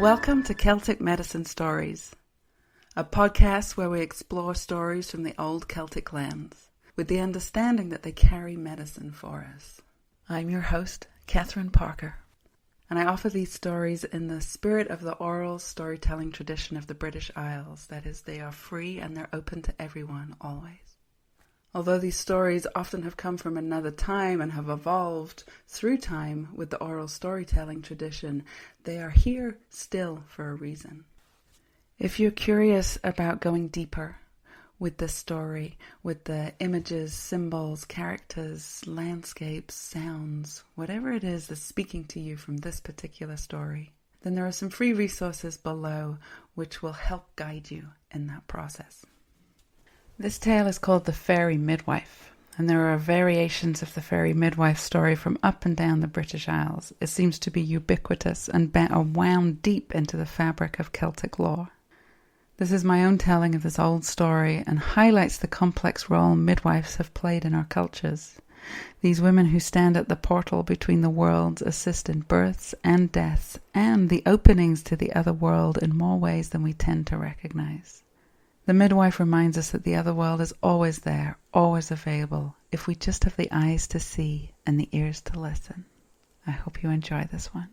Welcome to Celtic Medicine Stories, a podcast where we explore stories from the old Celtic lands, with the understanding that they carry medicine for us. I'm your host, Catherine Parker, and I offer these stories in the spirit of the oral storytelling tradition of the British Isles. That is, they are free and they're open to everyone, always. Although these stories often have come from another time and have evolved through time with the oral storytelling tradition, they are here still for a reason. If you're curious about going deeper with this story, with the images, symbols, characters, landscapes, sounds, whatever it is that's speaking to you from this particular story, then there are some free resources below which will help guide you in that process. This tale is called the Fairy Midwife, and there are variations of the Fairy Midwife story from up and down the British Isles. It seems to be ubiquitous and wound deep into the fabric of Celtic lore. This is my own telling of this old story and highlights the complex role midwives have played in our cultures. These women who stand at the portal between the worlds assist in births and deaths and the openings to the other world in more ways than we tend to recognize. The midwife reminds us that the other world is always there, always available, if we just have the eyes to see and the ears to listen. I hope you enjoy this one.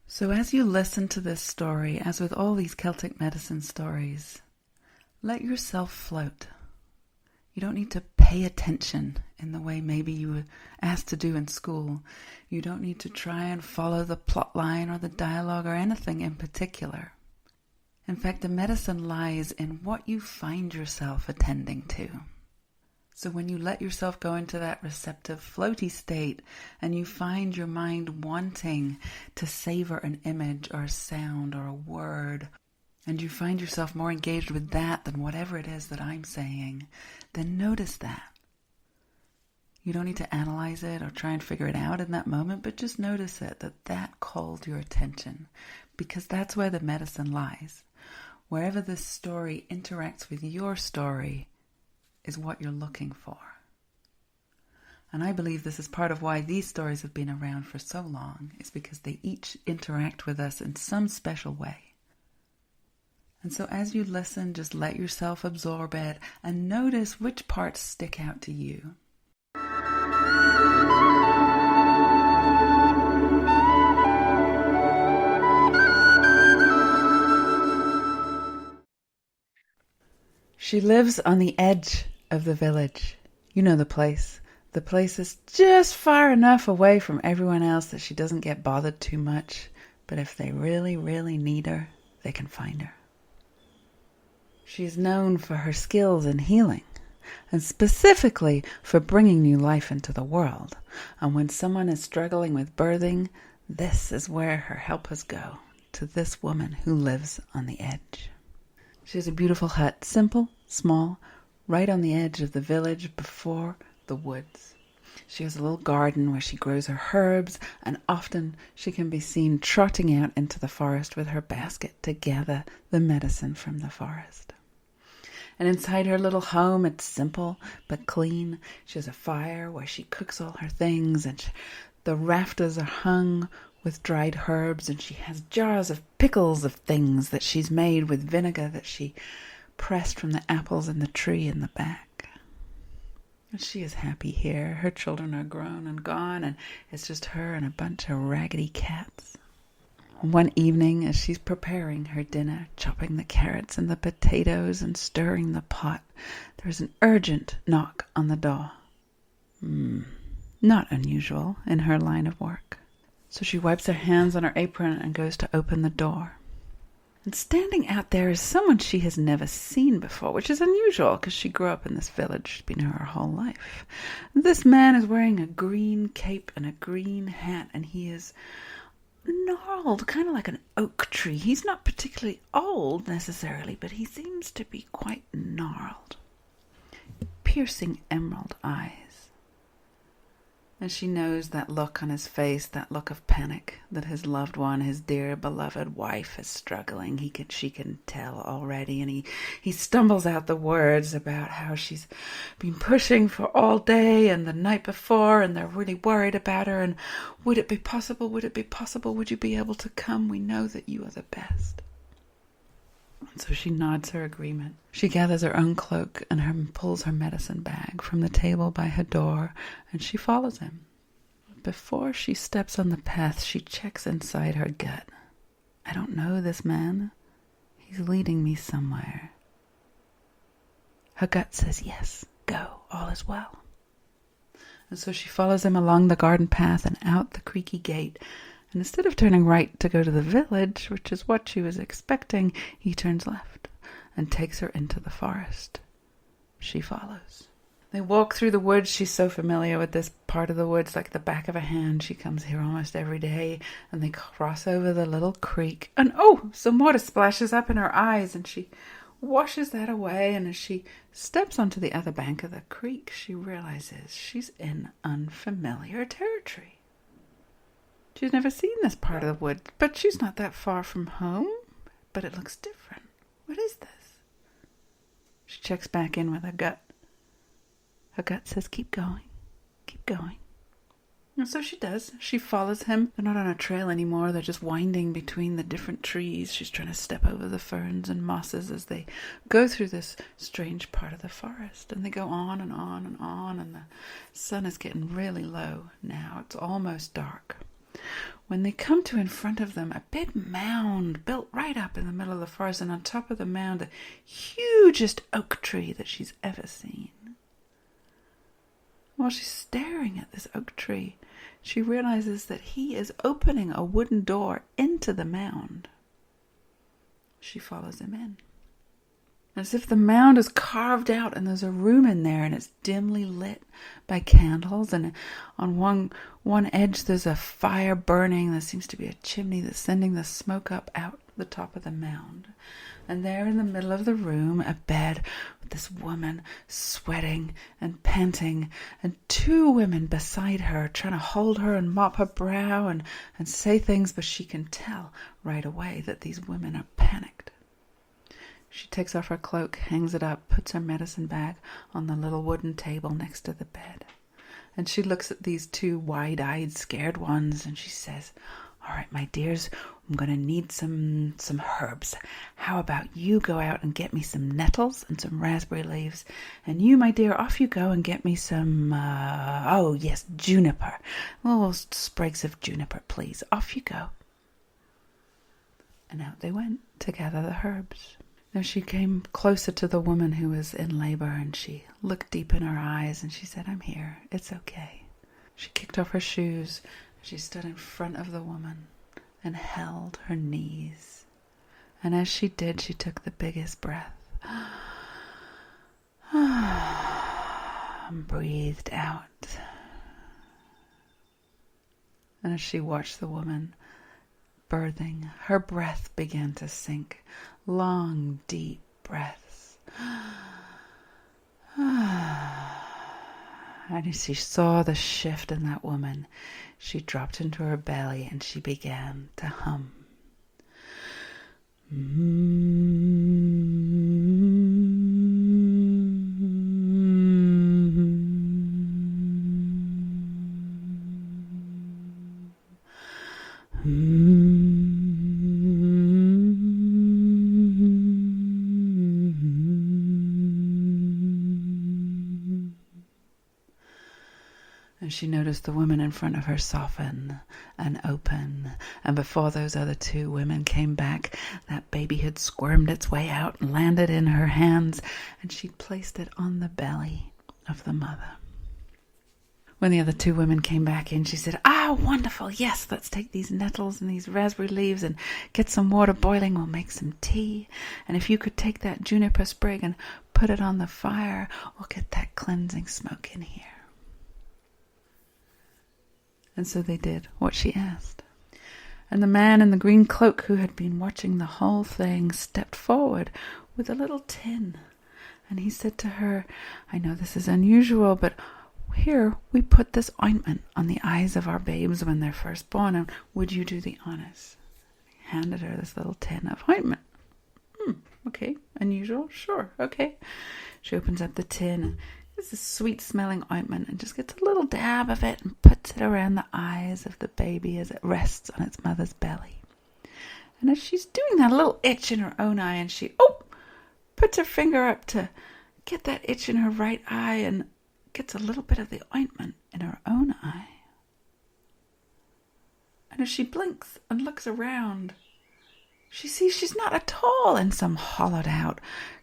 So as you listen to this story, as with all these Celtic medicine stories, let yourself float. You don't need to pay attention in the way maybe you were asked to do in school. You don't need to try and follow the plot line or the dialogue or anything in particular. In fact, the medicine lies in what you find yourself attending to. So when you let yourself go into that receptive, floaty state and you find your mind wanting to savor an image or a sound or a word, and you find yourself more engaged with that than whatever it is that I'm saying, then notice that. You don't need to analyze it or try and figure it out in that moment, but just notice it, that called your attention, because that's where the medicine lies. Wherever this story interacts with your story is what you're looking for. And I believe this is part of why these stories have been around for so long, is because they each interact with us in some special way. And so as you listen, just let yourself absorb it and notice which parts stick out to you. She lives on the edge of the village. You know the place. The place is just far enough away from everyone else that she doesn't get bothered too much. But if they really, really need her, they can find her. She's known for her skills in healing, and specifically for bringing new life into the world. And when someone is struggling with birthing, this is where her helpers go, to this woman who lives on the edge. She has a beautiful hut, simple, small, right on the edge of the village before the woods. She has a little garden where she grows her herbs, and often she can be seen trotting out into the forest with her basket to gather the medicine from the forest. And inside her little home, it's simple but clean. She has a fire where she cooks all her things, and the rafters are hung with dried herbs, and she has jars of pickles of things that she's made with vinegar that she pressed from the apples in the tree in the back. And she is happy here. Her children are grown and gone, and it's just her and a bunch of raggedy cats. One evening, as she's preparing her dinner, chopping the carrots and the potatoes and stirring the pot, there's an urgent knock on the door. Not unusual in her line of work. So she wipes her hands on her apron and goes to open the door. And standing out there is someone she has never seen before, which is unusual because she grew up in this village. She's been here her whole life. This man is wearing a green cape and a green hat, and he is gnarled, kind of like an oak tree. He's not particularly old necessarily, but he seems to be quite gnarled. Piercing emerald eyes. And she knows that look on his face, that look of panic, that his loved one, his dear beloved wife is struggling. She can tell already. And he stumbles out the words about how she's been pushing for all day and the night before, and they're really worried about her. And would it be possible? Would it be possible? Would you be able to come? We know that you are the best. And so she nods her agreement. She gathers her own cloak and pulls her medicine bag from the table by her door, and she follows him. Before she steps on the path, she checks inside her gut. I don't know this man. He's leading me somewhere. Her gut says, yes, go, all is well. And so she follows him along the garden path and out the creaky gate. And instead of turning right to go to the village, which is what she was expecting, he turns left and takes her into the forest. She follows. They walk through the woods. She's so familiar with this part of the woods like the back of a hand. She comes here almost every day. And they cross over the little creek. And some water splashes up in her eyes, and she washes that away. And as she steps onto the other bank of the creek, she realizes she's in unfamiliar territory. She's never seen this part of the woods, but she's not that far from home. But it looks different. What is this? She checks back in with her gut. Her gut says, keep going, keep going. And so she does. She follows him. They're not on a trail anymore. They're just winding between the different trees. She's trying to step over the ferns and mosses as they go through this strange part of the forest. And they go on and on and on, and the sun is getting really low now. It's almost dark. When they come to in front of them, a big mound built right up in the middle of the forest, and on top of the mound, the hugest oak tree that she's ever seen. While she's staring at this oak tree, she realizes that he is opening a wooden door into the mound. She follows him in. As if the mound is carved out and there's a room in there, and it's dimly lit by candles, and on one edge there's a fire burning. There seems to be a chimney that's sending the smoke up out the top of the mound. And there in the middle of the room, a bed with this woman sweating and panting, and two women beside her trying to hold her and mop her brow and say things, but she can tell right away that these women are panicked. She takes off her cloak, hangs it up, puts her medicine bag on the little wooden table next to the bed. And she looks at these two wide-eyed, scared ones, and she says, all right, my dears, I'm going to need some herbs. How about you go out and get me some nettles and some raspberry leaves, and you, my dear, off you go and get me some, juniper. Little sprigs of juniper, please. Off you go. And out they went to gather the herbs. Now she came closer to the woman who was in labor, and she looked deep in her eyes, and she said, I'm here. It's okay. She kicked off her shoes. She stood in front of the woman and held her knees. And as she did, she took the biggest breath and breathed out. And as she watched the woman birthing, her breath began to sink. Long, deep breaths. And as she saw the shift in that woman, she dropped into her belly and she began to hum. And she noticed the woman in front of her soften and open. And before those other two women came back, that baby had squirmed its way out and landed in her hands, and she'd placed it on the belly of the mother. When the other two women came back in, she said, wonderful, yes, let's take these nettles and these raspberry leaves and get some water boiling. We'll make some tea. And if you could take that juniper sprig and put it on the fire, we'll get that cleansing smoke in here. And so they did what she asked. And the man in the green cloak, who had been watching the whole thing, stepped forward with a little tin. And he said to her, I know this is unusual, but here we put this ointment on the eyes of our babes when they're first born, and would you do the honors? He handed her this little tin of ointment. Okay, unusual, sure, okay. She opens up the tin, and it's a sweet-smelling ointment, and just gets a little dab of it and puts it around the eyes of the baby as it rests on its mother's belly. And as she's doing that, a little itch in her own eye, and she puts her finger up to get that itch in her right eye and gets a little bit of the ointment in her own eye. And as she blinks and looks around, she sees she's not at all in some hollowed-out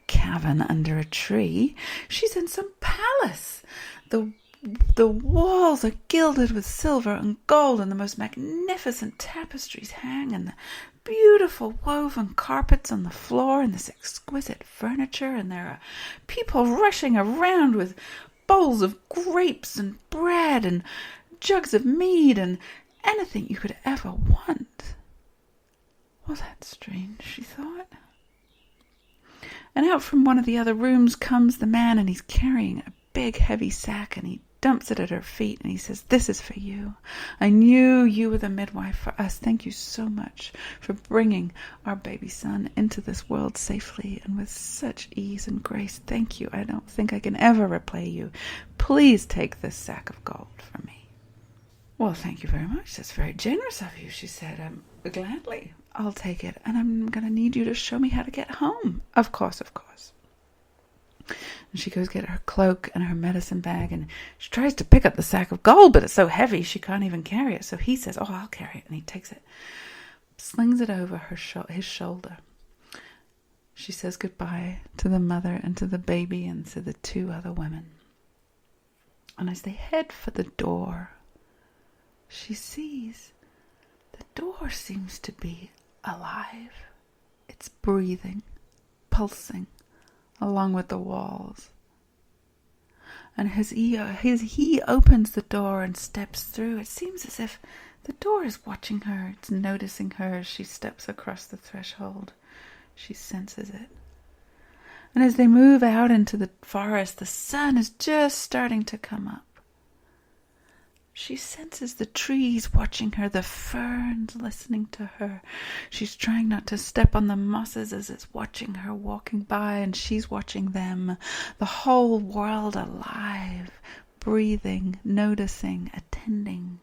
cavern under a tree. She's in some palace. The walls are gilded with silver and gold, and the most magnificent tapestries hang, and the beautiful woven carpets on the floor, and this exquisite furniture, and there are people rushing around with bowls of grapes and bread and jugs of mead and anything you could ever want. Well, that's strange, she thought. And out from one of the other rooms comes the man, and he's carrying a big heavy sack, and he dumps it at her feet, and he says, "This is for you. I knew you were the midwife for us. Thank you so much for bringing our baby son into this world safely and with such ease and grace. Thank you. I don't think I can ever repay you. Please take this sack of gold from me." "Well, thank you very much. That's very generous of you," she said. "Gladly. I'll take it, and I'm going to need you to show me how to get home." Of course. And she goes get her cloak and her medicine bag, and she tries to pick up the sack of gold, but it's so heavy she can't even carry it. So he says, "I'll carry it," and he takes it, slings it over his shoulder. She says goodbye to the mother and to the baby and to the two other women. And as they head for the door, she sees the door seems to be alive. It's breathing, pulsing along with the walls. And as he opens the door and steps through, it seems as if the door is watching her. It's noticing her as she steps across the threshold. She senses it. And as they move out into the forest, the sun is just starting to come up. She senses the trees watching her, the ferns listening to her. She's trying not to step on the mosses as it's watching her walking by, and she's watching them. The whole world alive, breathing, noticing, attending,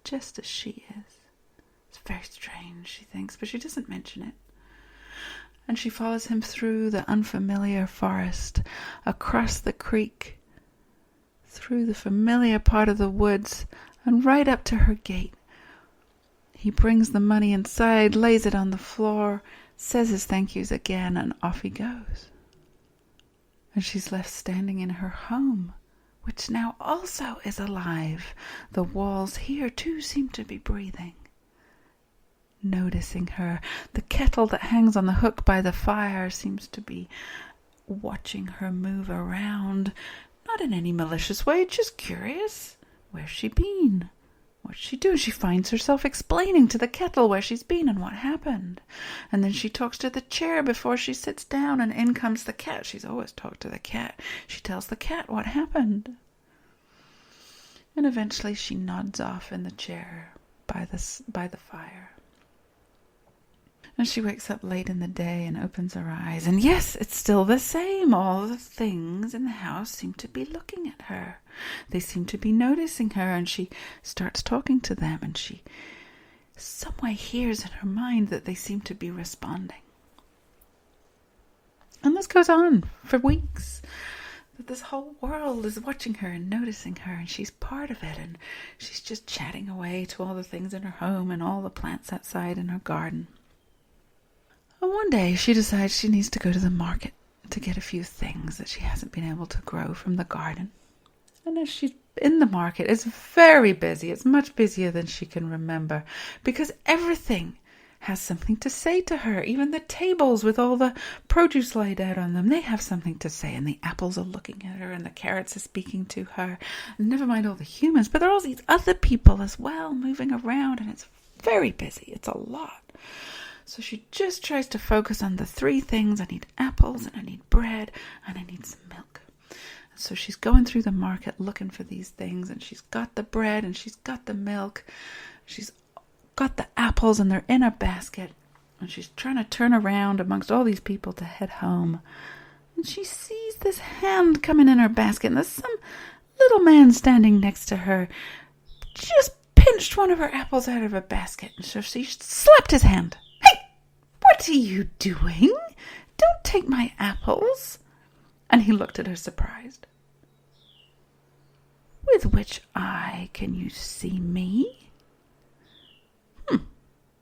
just as she is. It's very strange, she thinks, but she doesn't mention it. And she follows him through the unfamiliar forest, across the creek, through the familiar part of the woods, and right up to her gate. He brings the money inside, lays it on the floor, says his thank yous again, and off he goes. And she's left standing in her home, which now also is alive. The walls here too seem to be breathing, noticing her. The kettle that hangs on the hook by the fire seems to be watching her move around. Not in any malicious way, just curious. Where's she been? What's she doing? She finds herself explaining to the kettle where she's been and what happened. And then she talks to the chair before she sits down, and in comes the cat. She's always talked to the cat. She tells the cat what happened. And eventually she nods off in the chair by the fire. And she wakes up late in the day and opens her eyes. And yes, it's still the same. All the things in the house seem to be looking at her. They seem to be noticing her, and she starts talking to them, and she some way hears in her mind that they seem to be responding. And this goes on for weeks. That this whole world is watching her and noticing her, and she's part of it, and she's just chatting away to all the things in her home and all the plants outside in her garden. And one day she decides she needs to go to the market to get a few things that she hasn't been able to grow from the garden. And as she's in the market, it's very busy. It's much busier than she can remember, because everything has something to say to her. Even the tables with all the produce laid out on them, they have something to say. And the apples are looking at her, and the carrots are speaking to her. And never mind all the humans, but there are all these other people as well moving around, and it's very busy. It's a lot. So she just tries to focus on the three things. I need apples, and I need bread, and I need some milk. So she's going through the market looking for these things, and she's got the bread and she's got the milk. She's got the apples and they're in a basket. And she's trying to turn around amongst all these people to head home. And she sees this hand coming in her basket, and there's some little man standing next to her, just pinched one of her apples out of her basket. And so she slapped his hand. "Hey, what are you doing? Don't take my apples." And he looked at her surprised. "With which eye can you see me?"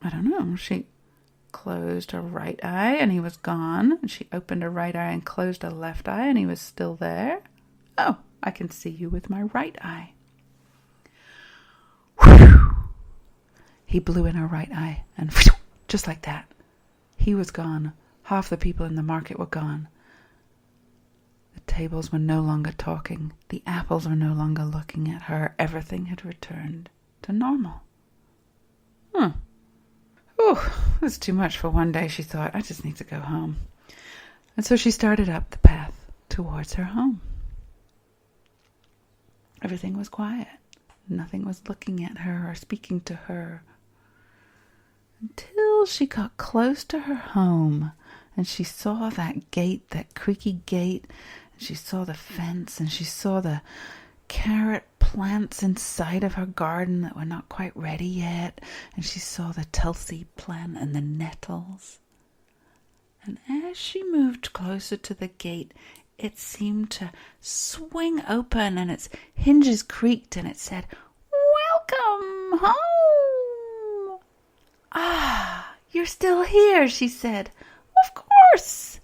I don't know. She closed her right eye and he was gone. And she opened her right eye and closed her left eye and he was still there. "Oh, I can see you with my right eye." Whew. He blew in her right eye and whew, just like that, he was gone. Half the people in the market were gone. The tables were no longer talking. The apples were no longer looking at her. Everything had returned to normal. That's too much for one day, she thought. I just need to go home. And so she started up the path towards her home. Everything was quiet. Nothing was looking at her or speaking to her. Until she got close to her home and she saw that gate, that creaky gate. And she saw the fence and she saw the carrot plants inside of her garden that were not quite ready yet, and she saw the tulsi plant and the nettles. And as she moved closer to the gate, it seemed to swing open and its hinges creaked and it said, "Welcome home." "Ah, you're still here," she said. "Of course,"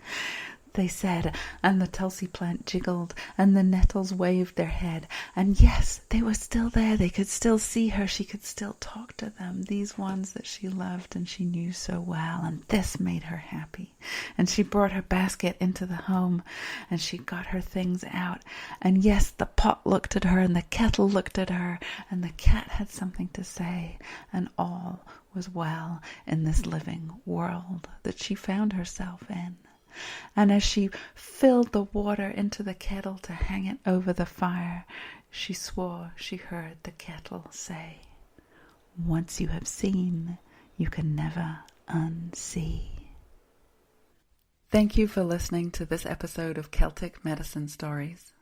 they said, and the tulsi plant jiggled, and the nettles waved their head. And yes, they were still there. They could still see her. She could still talk to them, these ones that she loved and she knew so well. And this made her happy. And she brought her basket into the home, and she got her things out. And yes, the pot looked at her, and the kettle looked at her, and the cat had something to say. And all was well in this living world that she found herself in. And as she filled the water into the kettle to hang it over the fire, she swore she heard the kettle say, "Once you have seen, you can never unsee." Thank you for listening to this episode of Celtic Medicine Stories.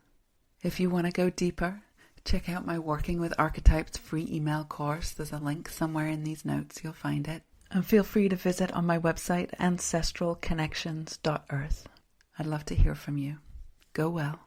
If you want to go deeper, check out my Working with Archetypes free email course. There's a link somewhere in these notes. You'll find it. And feel free to visit on my website, ancestralconnections.earth. I'd love to hear from you. Go well.